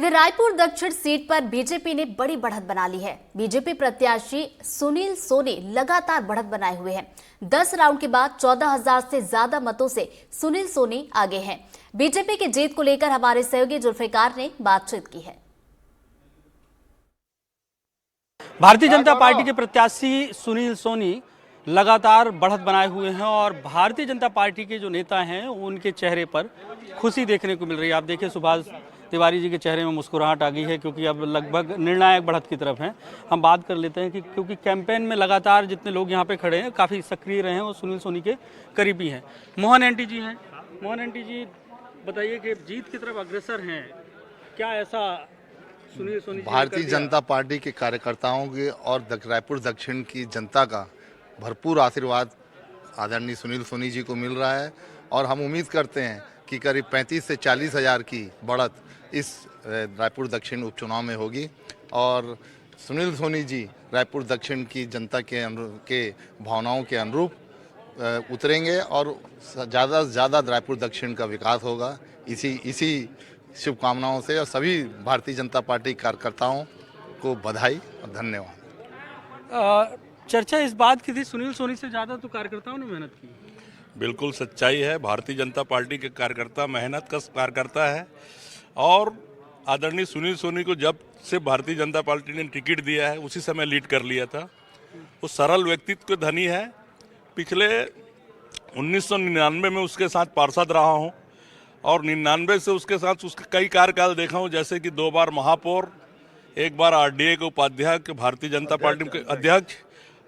इधर रायपुर दक्षिण सीट पर बीजेपी ने बड़ी बढ़त बना ली है। बीजेपी प्रत्याशी सुनील सोनी लगातार बढ़त बनाए हुए हैं। 10 राउंड के बाद 14,000 से ज्यादा मतों से सुनील सोनी आगे हैं। बीजेपी की जीत को लेकर हमारे सहयोगी जुल्फिकार ने बातचीत की है। भारतीय जनता पार्टी के प्रत्याशी सुनील सोनी लगातार बढ़त बनाए हुए हैं और भारतीय जनता पार्टी के जो नेता हैं उनके चेहरे पर खुशी देखने को मिल रही है। आप देखिए सुभाष तिवारी जी के चेहरे में मुस्कुराहट आ गई है क्योंकि अब लगभग निर्णायक बढ़त की तरफ हैं। हम बात कर लेते हैं कि क्योंकि कैंपेन में लगातार जितने लोग यहाँ पे खड़े हैं काफ़ी सक्रिय रहे हैं और सुनील सोनी के करीबी हैं। मोहन एंटी जी हैं। मोहन एंटी जी बताइए कि जीत की तरफ अग्रसर हैं, क्या ऐसा सुनील सोनी भारतीय जनता पार्टी के कार्यकर्ताओं के और रायपुर दक्षिण की जनता का भरपूर आशीर्वाद आदरणीय सुनील सोनी जी को मिल रहा है और हम उम्मीद करते हैं कि करीब 35 से 40 हज़ार की बढ़त इस रायपुर दक्षिण उपचुनाव में होगी और सुनील सोनी जी रायपुर दक्षिण की जनता के भावनाओं के अनुरूप उतरेंगे और ज़्यादा से ज़्यादा रायपुर दक्षिण का विकास होगा। इसी शुभकामनाओं से और सभी भारतीय जनता पार्टी कार्यकर्ताओं को बधाई और धन्यवाद। चर्चा इस बात की थी सुनील सोनी से ज़्यादा तो कार्यकर्ताओं ने मेहनत की। बिल्कुल सच्चाई है। भारतीय जनता पार्टी के कार्यकर्ता मेहनत का कार्यकर्ता है और आदरणीय सुनील सोनी को जब से भारतीय जनता पार्टी ने टिकट दिया है उसी समय लीड कर लिया था। वो सरल व्यक्तित्व के धनी है। पिछले 1999 में उसके साथ पार्षद रहा हूँ और 99 से उसके साथ उसके कई कार्यकाल देखा हूँ, जैसे कि 2 बार महापौर, 1 बार RDA के उपाध्यक्ष, भारतीय जनता पार्टी के अध्यक्ष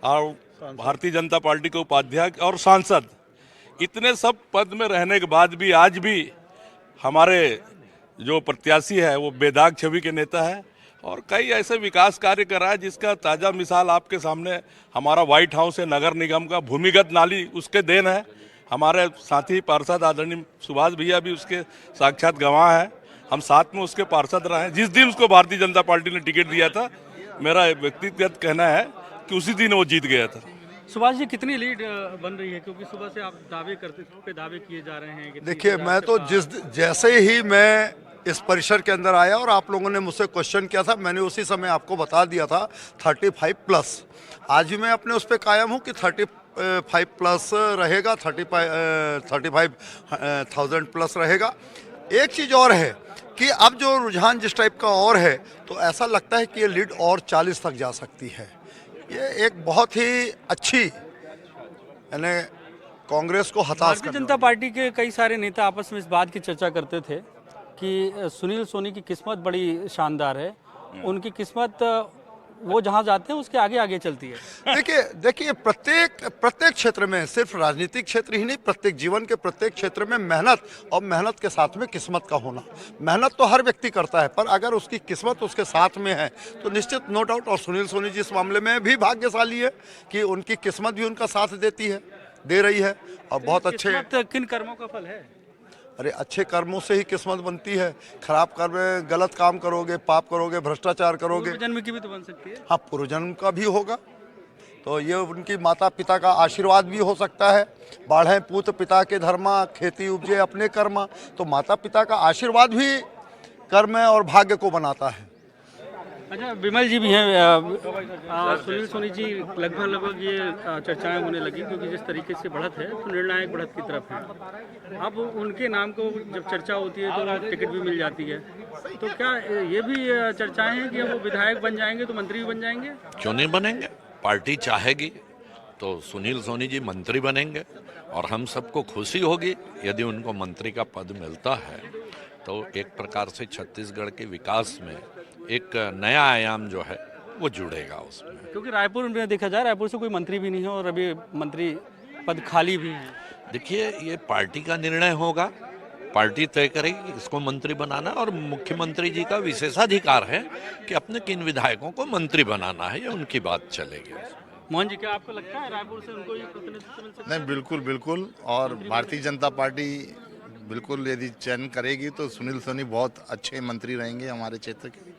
और भारतीय जनता पार्टी के उपाध्यक्ष और सांसद। इतने सब पद में रहने के बाद भी आज भी हमारे जो प्रत्याशी है वो बेदाग छवि के नेता है और कई ऐसे विकास कार्य कर रहा है जिसका ताज़ा मिसाल आपके सामने हमारा व्हाइट हाउस है। नगर निगम का भूमिगत नाली उसके देन है। हमारे साथी पार्षद आदरणीय सुभाष भैया भी उसके साक्षात गवाह हैं। हम साथ में उसके पार्षद रहे हैं। जिस दिन उसको भारतीय जनता पार्टी ने टिकट दिया था, मेरा व्यक्तिगत कहना है कि उसी दिन वो जीत गया था। सुभाष जी कितनी लीड बन रही है, क्योंकि सुबह से आप दावे किए जा रहे हैं? देखिए, मैं तो जैसे ही मैं इस परिसर के अंदर आया और आप लोगों ने मुझसे क्वेश्चन किया था, मैंने उसी समय आपको बता दिया था 35+। आज भी मैं अपने उस पर कायम हूँ कि 35+ रहेगा, 35,000 प्लस रहेगा। एक चीज़ और है कि अब जो रुझान जिस टाइप का और है तो ऐसा लगता है कि ये लीड और 40 तक जा सकती है। ये एक बहुत ही अच्छी, यानी कांग्रेस को हताश भारतीय जनता पार्टी के कई सारे नेता आपस में इस बात की चर्चा करते थे कि सुनील सोनी की किस्मत बड़ी शानदार है, उनकी किस्मत वो जहां जाते हैं उसके आगे आगे चलती है। देखिए प्रत्येक क्षेत्र में, सिर्फ राजनीतिक क्षेत्र ही नहीं, प्रत्येक जीवन के प्रत्येक क्षेत्र में मेहनत और मेहनत के साथ में किस्मत का होना। मेहनत तो हर व्यक्ति करता है, पर अगर उसकी किस्मत उसके साथ में है तो निश्चित नो डाउट। और सुनील सोनी जी इस मामले में भी भाग्यशाली है कि उनकी किस्मत भी उनका साथ दे रही है और बहुत अच्छे। किन कर्मों का फल है? अरे अच्छे कर्मों से ही किस्मत बनती है। खराब कर्म, गलत काम करोगे, पाप करोगे, भ्रष्टाचार करोगे, पूर्व जन्म की भी तो बन सकती है। हाँ, पूर्व जन्म का भी होगा। तो ये उनकी माता पिता का आशीर्वाद भी हो सकता है। बाढ़े पूत पिता के धर्मा, खेती उपजे अपने कर्मा। तो माता पिता का आशीर्वाद भी कर्म और भाग्य को बनाता है। अच्छा, विमल जी भी हैं। सुनील सोनी जी लगभग ये चर्चाएं होने लगी क्योंकि जिस तरीके से बढ़त है तो निर्णायक बढ़त की तरफ है। अब उनके नाम को जब चर्चा होती है तो टिकट भी मिल जाती है, तो क्या ये भी चर्चाएं हैं कि वो विधायक बन जाएंगे तो मंत्री भी बन जाएंगे? क्यों नहीं बनेंगे? पार्टी चाहेगी तो सुनील सोनी जी मंत्री बनेंगे और हम सबको खुशी होगी यदि उनको मंत्री का पद मिलता है। तो एक प्रकार से छत्तीसगढ़ के विकास में एक नया आयाम जो है वो जुड़ेगा उसमें। क्योंकि रायपुर में देखा जाए, रायपुर से कोई मंत्री भी नहीं है और अभी मंत्री पद खाली भी है। देखिए, ये पार्टी का निर्णय होगा, पार्टी तय करेगी इसको मंत्री बनाना और मुख्यमंत्री जी का विशेषाधिकार है कि अपने किन विधायकों को मंत्री बनाना है, ये उनकी बात चलेगी। मोहन जी, क्या आपको लगता है रायपुर से उनको ये प्रतिनिधित्व मिल सकता है? नहीं, बिल्कुल। और भारतीय जनता पार्टी बिल्कुल यदि चयन करेगी तो सुनील सोनी बहुत अच्छे मंत्री रहेंगे हमारे क्षेत्र के।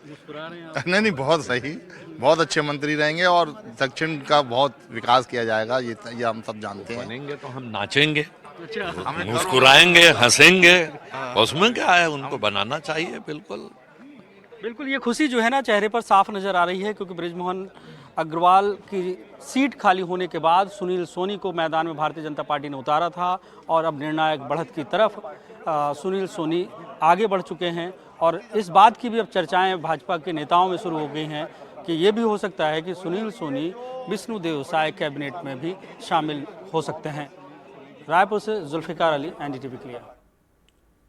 मुस्कुरा रहे हैं? नहीं, बहुत सही, बहुत अच्छे मंत्री रहेंगे और दक्षिण का बहुत विकास किया जाएगा, ये हम सब जानते हैं। बनेंगे तो हम नाचेंगे। मुस्कुराएंगे, हंसेंगे, उसमें क्या है, उनको बनाना चाहिए। बिल्कुल बिल्कुल ये खुशी जो है ना चेहरे पर साफ नजर आ रही है, क्योंकि बृजमोहन अग्रवाल की सीट खाली होने के बाद सुनील सोनी को मैदान में भारतीय जनता पार्टी ने उतारा था और अब निर्णायक बढ़त की तरफ सुनील सोनी आगे बढ़ चुके हैं। और इस बात की भी अब चर्चाएं भाजपा के नेताओं में शुरू हो गई हैं कि ये भी हो सकता है कि सुनील सोनी विष्णुदेव साय कैबिनेट में भी शामिल हो सकते हैं। रायपुर से जुल्फिकार अली, एनडीटीवी के लिए।